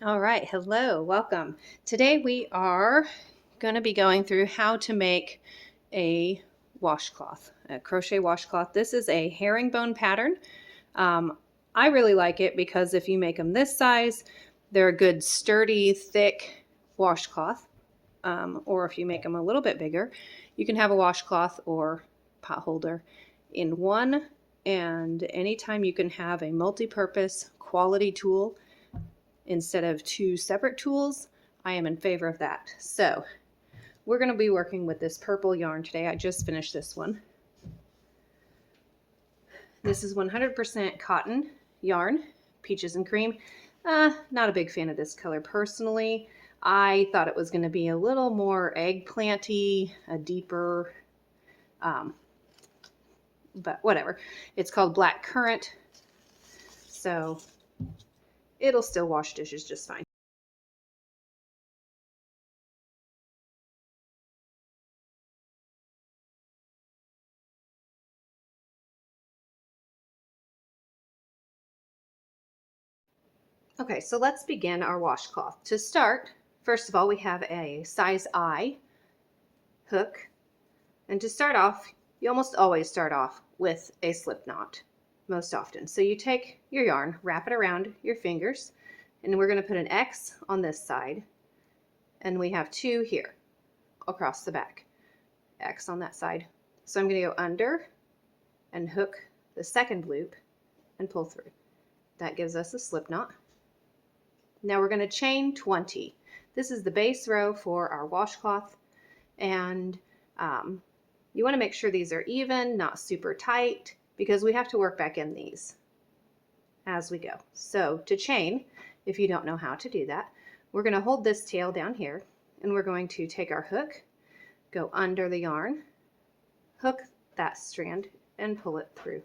All right, hello, welcome. Today we are going to be going through how to make a washcloth, a crochet washcloth. This is a herringbone pattern. I really like it because if you make them this size, they're a good sturdy, thick washcloth. Or if you make them a little bit bigger, you can have a washcloth or pot holder in one. And anytime you can have a multi-purpose quality tool instead of two separate tools, I am in favor of that. So we're going to be working with this purple yarn today. I just finished this one. This is 100% cotton yarn, peaches and cream. Not a big fan of this color personally. I thought it was going to be a little more eggplanty, a deeper, but whatever. It's called black currant, so it'll still wash dishes just fine. Okay, so let's begin our washcloth. To start, first of all, we have a size I hook. And to start off, you almost always start off with a slip knot, most often. So you take your yarn, wrap it around your fingers, and we're going to put an X on this side, and we have two here across the back. X on that side. So I'm going to go under and hook the second loop and pull through. That gives us a slip knot. Now we're going to chain 20. This is the base row for our washcloth, and you want to make sure these are even, not super tight, because we have to work back in these as we go. So to chain, if you don't know how to do that, we're going to hold this tail down here, and we're going to take our hook, go under the yarn, hook that strand, and pull it through.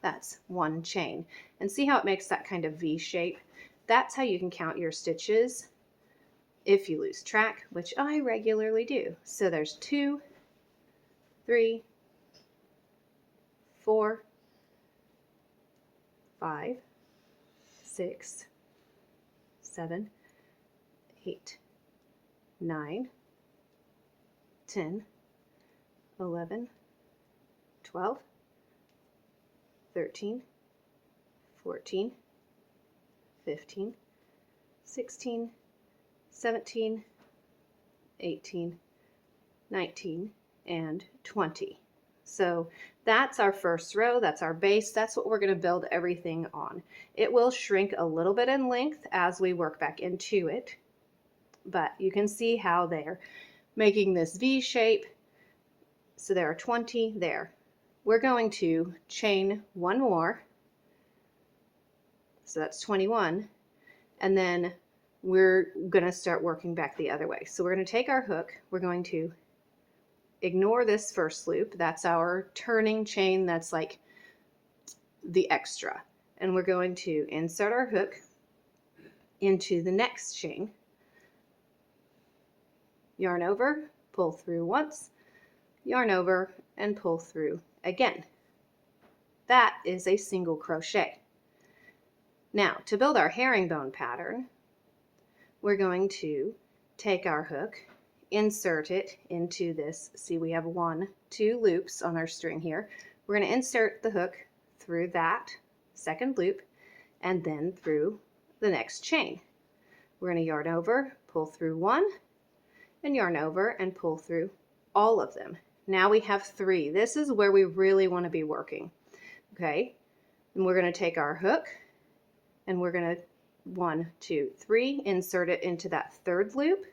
That's one chain. And see how it makes that kind of V shape? That's how you can count your stitches if you lose track, which I regularly do. So there's 2, 3, 4, 5, 6, 7, 8, 9, 10, 11, 12, 13, 14, 15, 16, 17, 18, 19, and 20. So that's our first row, that's our base, that's what we're going to build everything on. It will shrink a little bit in length as we work back into it, but you can see how they're making this V shape. So there are 20 there. We're going to chain one more, so that's 21, and then we're going to start working back the other way. So we're going to take our hook, we're going to ignore this first loop, that's our turning chain, that's like the extra, and we're going to insert our hook into the next chain, yarn over, pull through once, yarn over, and pull through again. That is a single crochet. Now to build our herringbone pattern, we're going to take our hook, insert it into this. See, we have 1, 2 loops on our string here. We're going to insert the hook through that second loop and then through the next chain. We're going to yarn over, pull through 1, and yarn over and pull through all of them. Now we have 3. This is where we really want to be working. Okay, and we're going to take our hook and we're going to 1, 2, 3, insert it into that third loop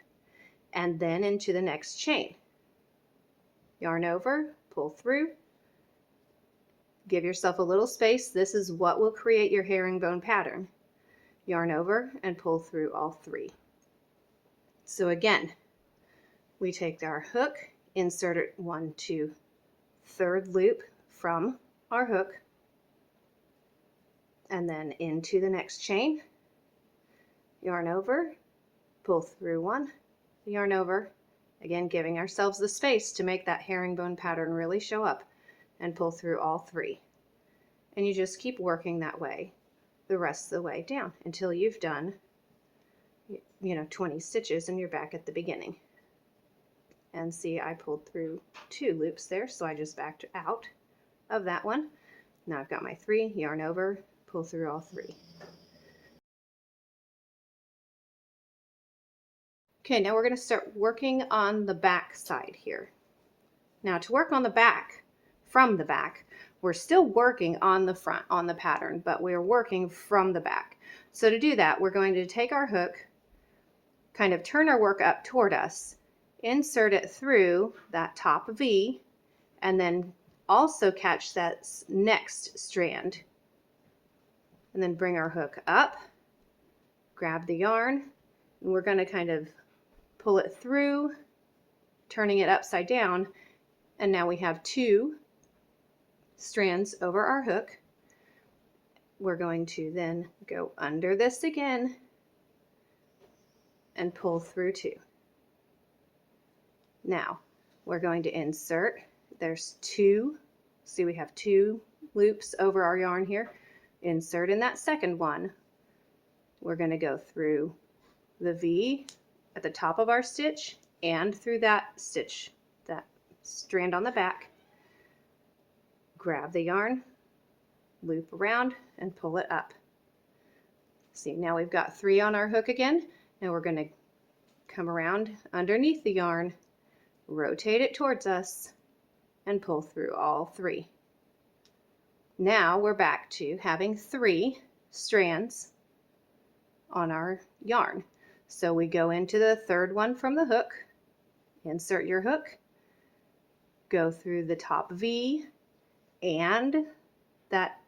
and then into the next chain. Yarn over, pull through, give yourself a little space. This is what will create your herringbone pattern. Yarn over and pull through all 3. So again, we take our hook, insert it 1, 2, third loop from our hook, and then into the next chain, yarn over, pull through 1, yarn over, again giving ourselves the space to make that herringbone pattern really show up, and pull through all 3. And you just keep working that way the rest of the way down until you've done 20 stitches and you're back at the beginning. And see, I pulled through 2 loops there, so I just backed out of that one. Now I've got my 3, yarn over, pull through all 3. Okay, now we're going to start working on the back side here. Now to work on the back, from the back, we're still working on the front, on the pattern, but we're working from the back. So to do that, we're going to take our hook, kind of turn our work up toward us, insert it through that top V, and then also catch that next strand. And then bring our hook up, grab the yarn, and we're going to kind of pull it through, turning it upside down, and now we have 2 strands over our hook. We're going to then go under this again and pull through 2. Now we're going to insert, there's 2, see we have 2 loops over our yarn here. Insert in that second one. We're going to go through the V at the top of our stitch and through that stitch, that strand on the back. Grab the yarn, loop around, and pull it up. See, now we've got 3 on our hook again, and we're going to come around underneath the yarn, rotate it towards us, and pull through all 3. Now we're back to having 3 strands on our yarn. So we go into the third one from the hook, insert your hook, go through the top V and that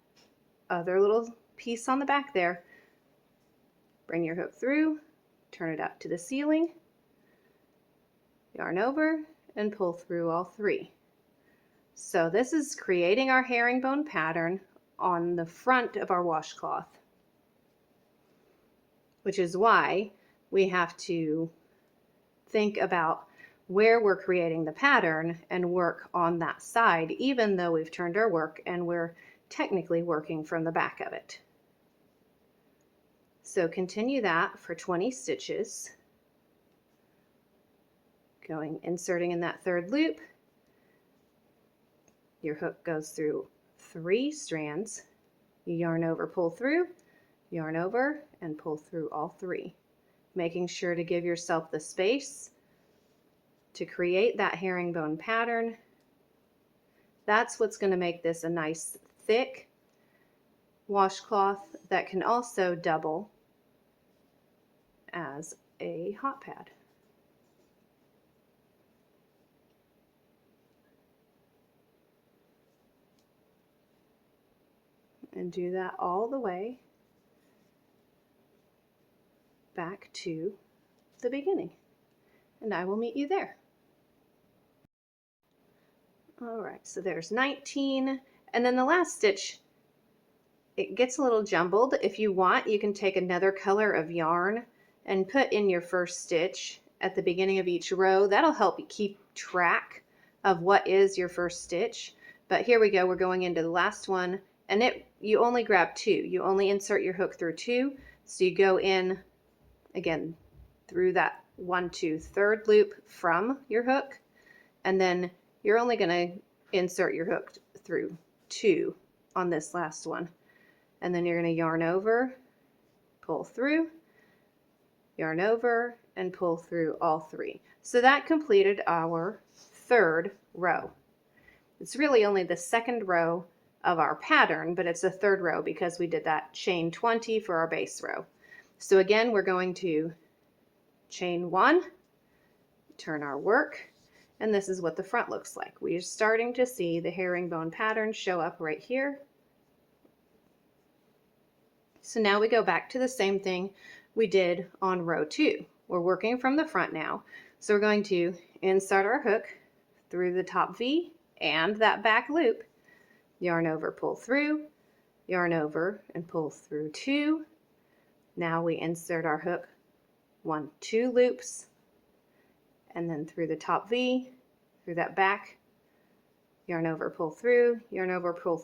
other little piece on the back there, bring your hook through, turn it up to the ceiling, yarn over, and pull through all 3. So this is creating our herringbone pattern on the front of our washcloth, which is why we have to think about where we're creating the pattern and work on that side, even though we've turned our work and we're technically working from the back of it. So continue that for 20 stitches, inserting in that third loop. Your hook goes through 3 strands, you yarn over, pull through, yarn over, and pull through all 3, making sure to give yourself the space to create that herringbone pattern. That's what's going to make this a nice thick washcloth that can also double as a hot pad. And do that all the way back to the beginning. And I will meet you there. All right, so there's 19. And then the last stitch, it gets a little jumbled. If you want, you can take another color of yarn and put in your first stitch at the beginning of each row. That'll help you keep track of what is your first stitch. But here we go, we're going into the last one, and you only grab 2. You only insert your hook through 2. So you go in again through that 1, 2, third loop from your hook, and then you're only going to insert your hook through 2 on this last one, and then you're going to yarn over, pull through, yarn over, and pull through all 3. So that completed our third row. It's really only the second row of our pattern, but it's the third row because we did that chain 20 for our base row. So again, we're going to chain 1, turn our work, and this is what the front looks like. We're starting to see the herringbone pattern show up right here. So now we go back to the same thing we did on row 2. We're working from the front now. So we're going to insert our hook through the top V and that back loop, yarn over, pull through, yarn over, and pull through 2. Now we insert our hook 1, 2 loops, and then through the top V, through that back, yarn over, pull through, yarn over, pull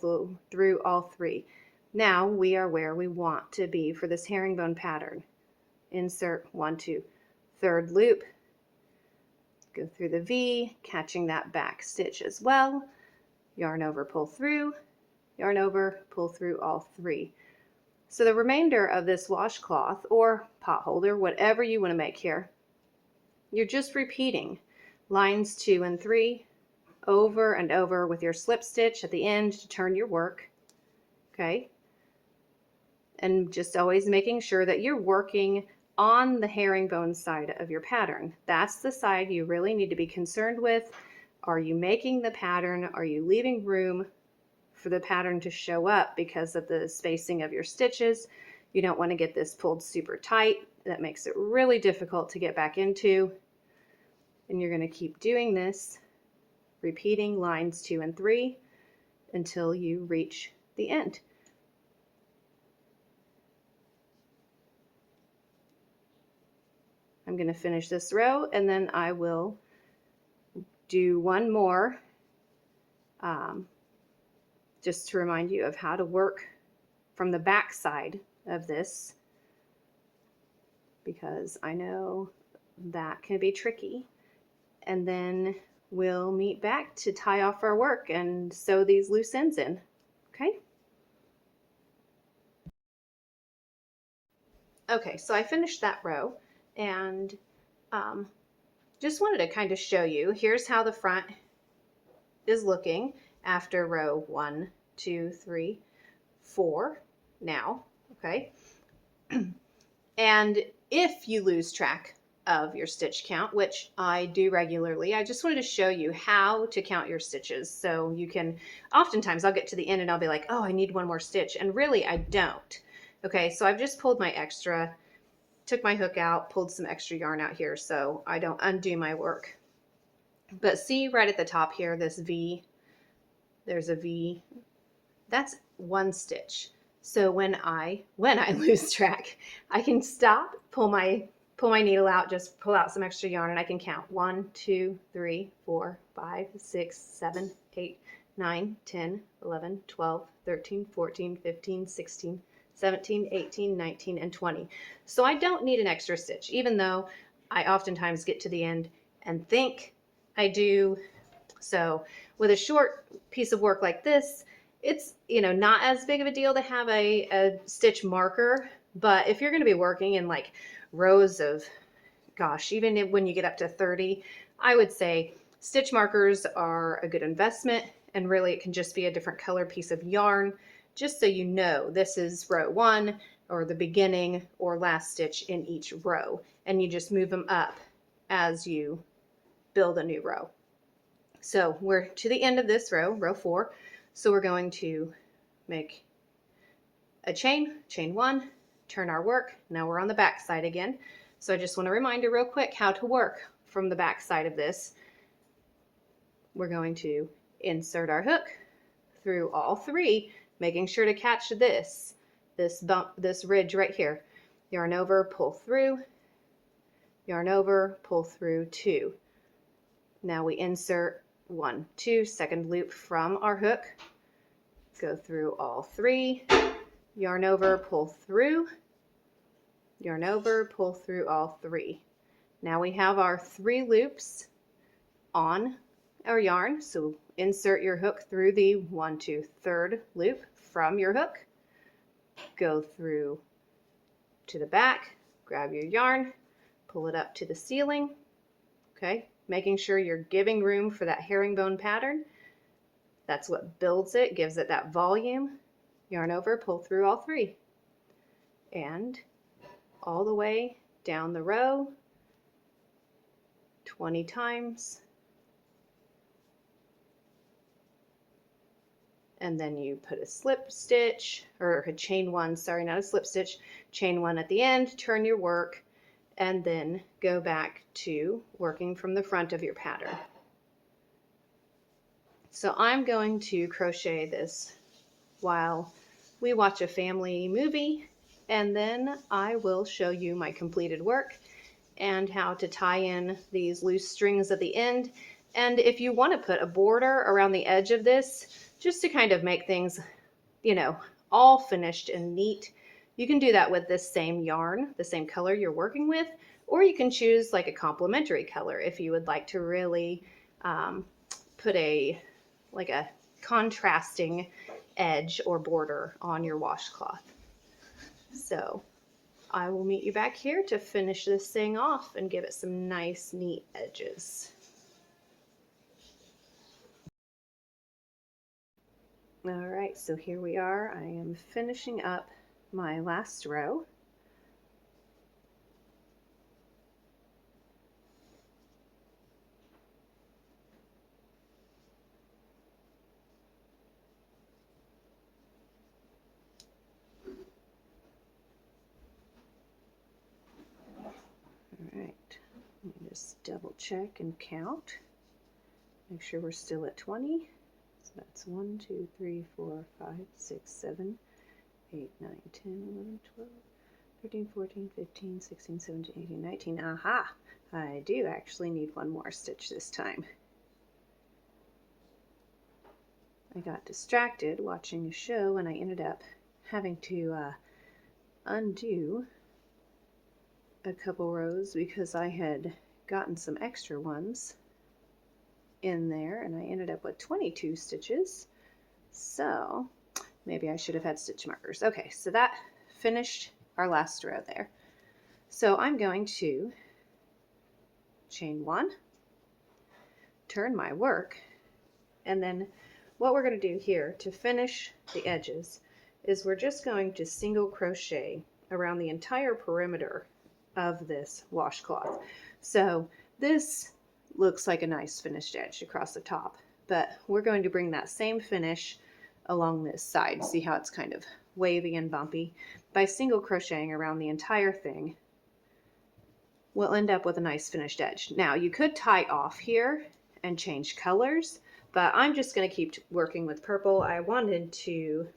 through all 3. Now we are where we want to be for this herringbone pattern. insert 1, 2, third loop, go through the V, catching that back stitch as well, yarn over, pull through, yarn over, pull through all 3. So the remainder of this washcloth or pot holder, whatever you want to make here, you're just repeating lines 2 and 3 over and over with your slip stitch at the end to turn your work, okay? And just always making sure that you're working on the herringbone side of your pattern. That's the side you really need to be concerned with. Are you making the pattern? Are you leaving room for the pattern to show up because of the spacing of your stitches? You don't want to get this pulled super tight. That makes it really difficult to get back into. And you're going to keep doing this, repeating lines 2 and 3 until you reach the end. I'm going to finish this row and then I will do one more just to remind you of how to work from the back side of this, because I know that can be tricky. And then we'll meet back to tie off our work and sew these loose ends in, okay? Okay, so I finished that row and just wanted to kind of show you, here's how the front is looking after row 1, 2, 3, 4 now, okay? And if you lose track of your stitch count, which I do regularly, I just wanted to show you how to count your stitches. So you can, oftentimes I'll get to the end and I'll be like, oh, I need one more stitch. And really I don't. Okay, so I've just pulled my extra, took my hook out, pulled some extra yarn out here so I don't undo my work. But see right at the top here, this V, there's a V, that's 1 stitch. So when I lose track, I can stop, pull my needle out, just pull out some extra yarn, and I can count 1, 2, 3, 4, 5, 6, 7, 8, 9, 10, 11, 12, 13, 14, 15, 16, 17, 18, 19, and 20. So I don't need an extra stitch, even though I oftentimes get to the end and think I do. So with a short piece of work like this, it's, you know, not as big of a deal to have a stitch marker. But if you're going to be working in like rows of, gosh, even when you get up to 30, I would say stitch markers are a good investment. And really it can just be a different color piece of yarn, just so you know this is row 1 or the beginning or last stitch in each row. And you just move them up as you build a new row. So we're to the end of this row, row 4. So we're going to make a chain 1, turn our work. Now we're on the back side again. So I just want to remind you real quick how to work from the back side of this. We're going to insert our hook through all 3, making sure to catch this bump, this ridge right here. Yarn over, pull through, yarn over, pull through 2. Now we insert 1, 2, second loop from our hook, go through all 3, yarn over, pull through, yarn over, pull through all 3. Now we have our 3 loops on our yarn, so insert your hook through the 1, 2, third loop from your hook, go through to the back, grab your yarn, pull it up to the ceiling, okay? Making sure you're giving room for that herringbone pattern. That's what builds it, gives it that volume. Yarn over, pull through all 3. And all the way down the row, 20 times. And then you put a slip stitch, or a chain 1, sorry, not a slip stitch, chain 1 at the end, turn your work, and then go back to working from the front of your pattern. So I'm going to crochet this while we watch a family movie, and then I will show you my completed work and how to tie in these loose strings at the end. And if you want to put a border around the edge of this, just to kind of make things, you know, all finished and neat, You can do that with this same yarn, the same color you're working with, or you can choose like a complementary color if you would like to really put a contrasting edge or border on your washcloth. So I will meet you back here to finish this thing off and give it some nice, neat edges. All right, so here we are. I am finishing up my last row. All right, let me just double check and count. Make sure we're still at 20. So that's 1, 2, 3, 4, 5, 6, 7, 8, 9, 10, 11, 12, 13, 14, 15, 16, 17, 18, 19. Aha! I do actually need one more stitch this time. I got distracted watching a show and I ended up having to undo a couple rows because I had gotten some extra ones in there and I ended up with 22 stitches. So maybe I should have had stitch markers. Okay, so that finished our last row there. So I'm going to chain 1, turn my work, and then what we're going to do here to finish the edges is we're just going to single crochet around the entire perimeter of this washcloth. So this looks like a nice finished edge across the top, but we're going to bring that same finish along this side. See how it's kind of wavy and bumpy? By single crocheting around the entire thing, we'll end up with a nice finished edge. Now you could tie off here and change colors, but I'm just going to keep working with purple. I wanted to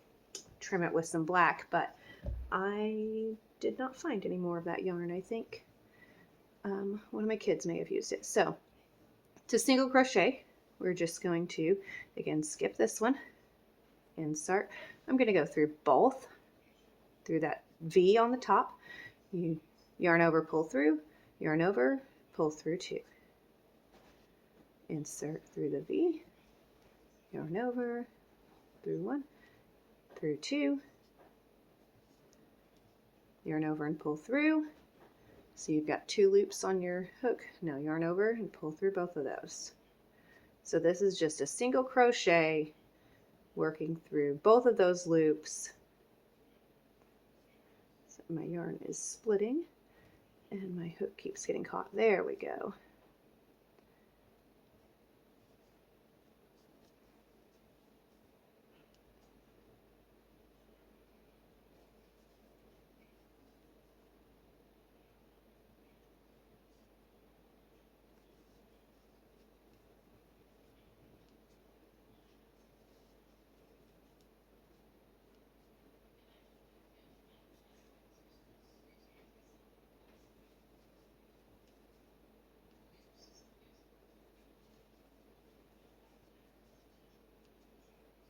trim it with some black, but I did not find any more of that yarn. I think one of my kids may have used it. So to single crochet, we're just going to, again, skip this one, insert. I'm going to go through both, through that V on the top. You yarn over, pull through, yarn over, pull through 2. Insert through the V, yarn over, through 1, through 2, yarn over and pull through. So you've got 2 loops on your hook. Now yarn over and pull through both of those. So this is just a single crochet working through both of those loops. So my yarn is splitting and my hook keeps getting caught. There we go.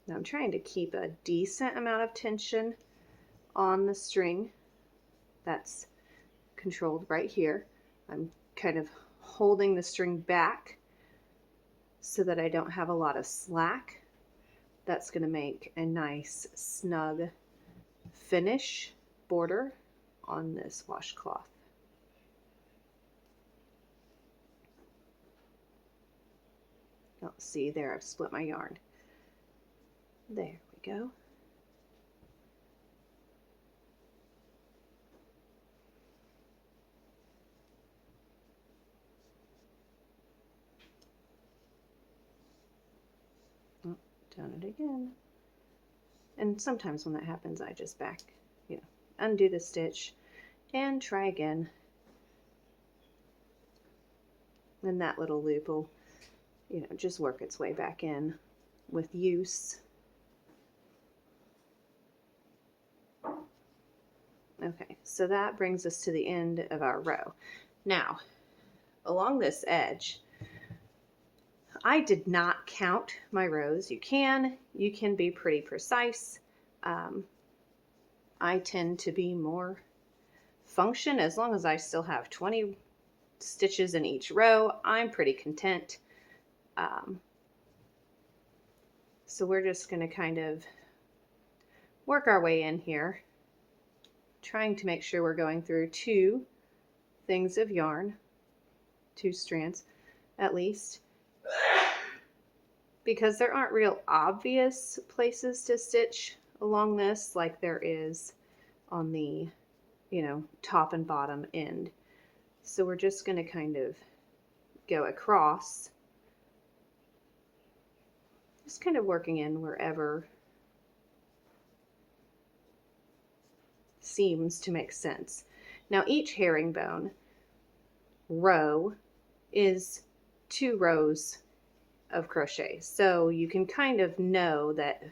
Now I'm trying to keep a decent amount of tension on the string. That's controlled right here. I'm kind of holding the string back so that I don't have a lot of slack. That's going to make a nice snug finish border on this washcloth. Oh, see there, I've split my yarn. There we go. Oh, done it again. And sometimes when that happens, I just undo the stitch and try again. And that little loop will, just work its way back in with use. Okay, so that brings us to the end of our row. Now, along this edge, I did not count my rows. You can be pretty precise. I tend to be more function. As long as I still have 20 stitches in each row, I'm pretty content. So we're just going to kind of work our way in here, trying to make sure we're going through 2 things of yarn, 2 strands at least, because there aren't real obvious places to stitch along this like there is on the, top and bottom end. So we're just going to kind of go across, just kind of working in wherever seems to make sense. Now each herringbone row is 2 rows of crochet, so you can kind of know that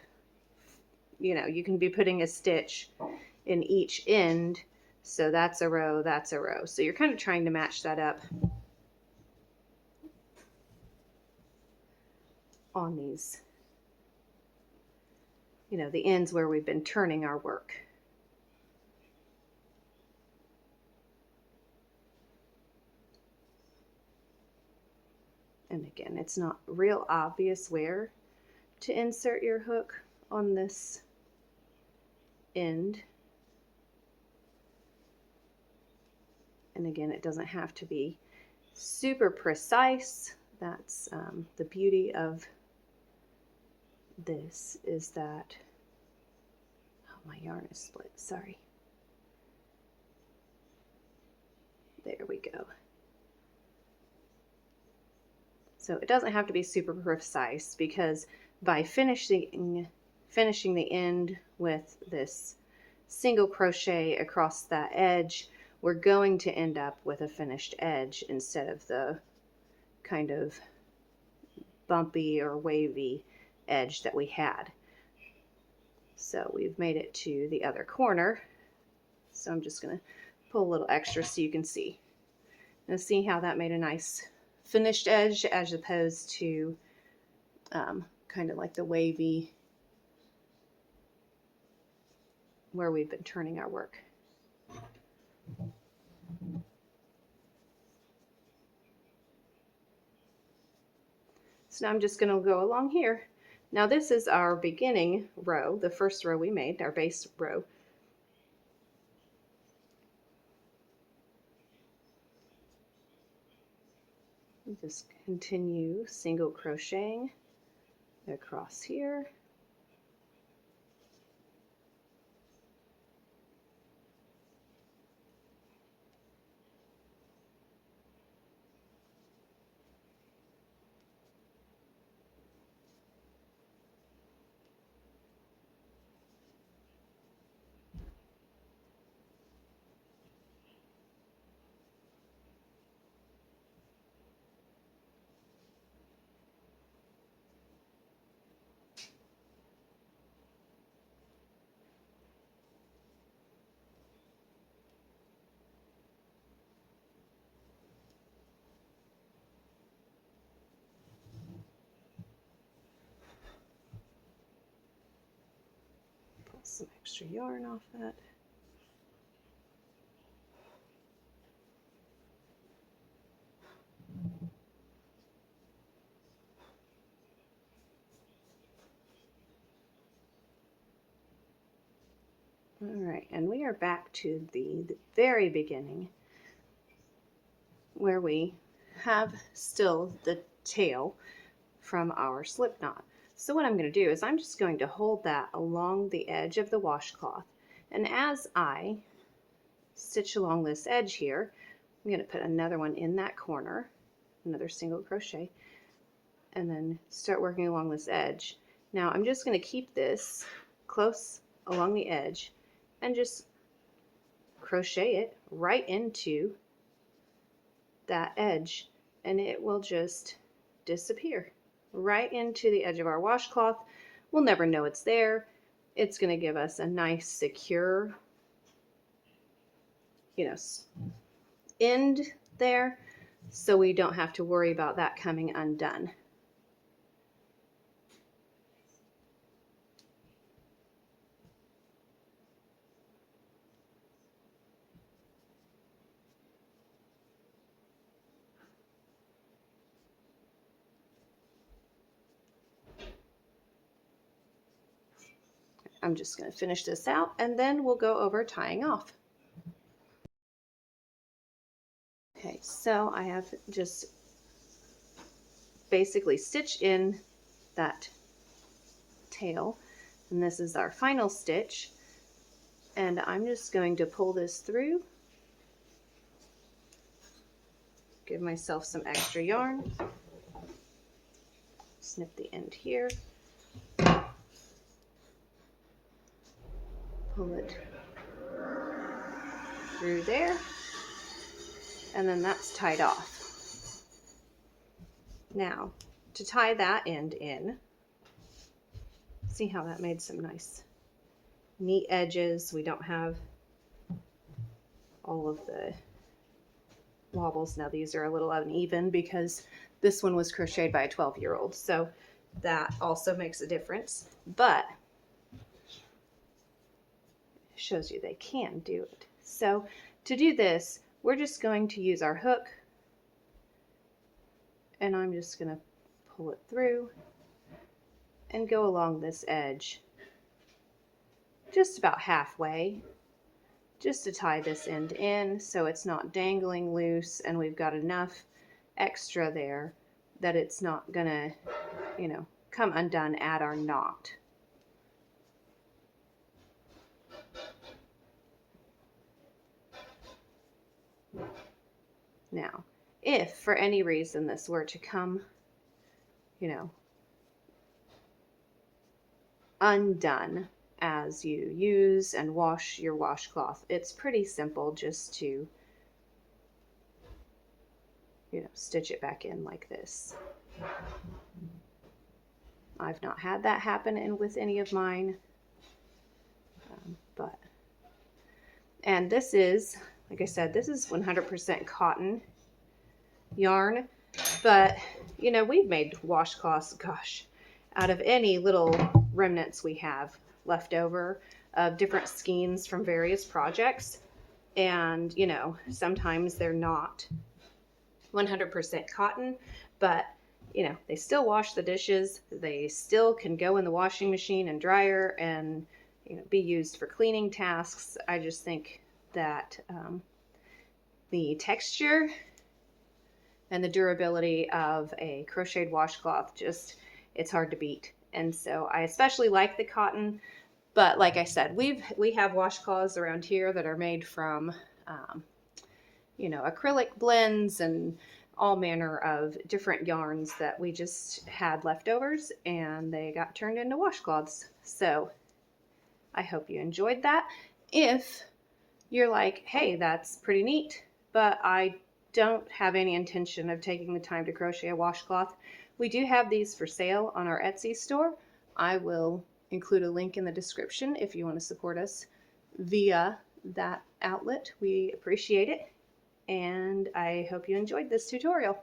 you can be putting a stitch in each end, so that's a row, that's a row. So you're kind of trying to match that up on these, the ends where we've been turning our work. And again, it's not real obvious where to insert your hook on this end. And again, it doesn't have to be super precise. That's the beauty of this, is that, oh, my yarn is split, sorry. There we go. So it doesn't have to be super precise, because by finishing the end with this single crochet across that edge, we're going to end up with a finished edge instead of the kind of bumpy or wavy edge that we had. So we've made it to the other corner. So I'm just going to pull a little extra so you can see. Now see how that made a nice finished edge as opposed to kind of like the wavy where we've been turning our work. So now I'm just going to go along here. Now this is our beginning row, the first row we made, our base row. Just continue single crocheting across here. Pull some extra yarn off that. All right, and we are back to the very beginning where we have still the tail from our slip knot. So what I'm going to do is I'm just going to hold that along the edge of the washcloth, and as I stitch along this edge here, I'm going to put another one in that corner, another single crochet, and then start working along this edge. Now I'm just going to keep this close along the edge and just crochet it right into that edge, and it will just disappear right into the edge of our washcloth. We'll never know it's there. It's going to give us a nice secure, end there, so we don't have to worry about that coming undone. I'm just going to finish this out and then we'll go over tying off. Okay, so I have just basically stitched in that tail, and this is our final stitch, and I'm just going to pull this through, give myself some extra yarn, snip the end here, pull it through there, and then that's tied off. Now, to tie that end in, see how that made some nice neat edges. We don't have all of the wobbles. Now these are a little uneven because this one was crocheted by a 12-year-old, so that also makes a difference, but it shows you they can do it. So to do this, we're just going to use our hook, and I'm just going to pull it through and go along this edge just about halfway, just to tie this end in so it's not dangling loose and we've got enough extra there that it's not gonna, you know, come undone at our knot. Now, if for any reason this were to come, you know, undone as you use and wash your washcloth, it's pretty simple just to, you know, stitch it back in like this. I've not had that happen with any of mine, and this is, like I said, this is 100% cotton yarn, but you know, we've made washcloths, gosh, out of any little remnants we have left over of different skeins from various projects. And you know, sometimes they're not 100% cotton, but you know, they still wash the dishes, they still can go in the washing machine and dryer and, you know, be used for cleaning tasks. I just think that the texture and the durability of a crocheted washcloth, just, it's hard to beat. And so I especially like the cotton, but like I said, we have washcloths around here that are made from you know, acrylic blends and all manner of different yarns that we just had leftovers, and they got turned into washcloths. So I hope you enjoyed that. If you're like, hey, that's pretty neat, but I don't have any intention of taking the time to crochet a washcloth, we do have these for sale on our Etsy store. I will include a link in the description if you want to support us via that outlet. We appreciate it, and I hope you enjoyed this tutorial.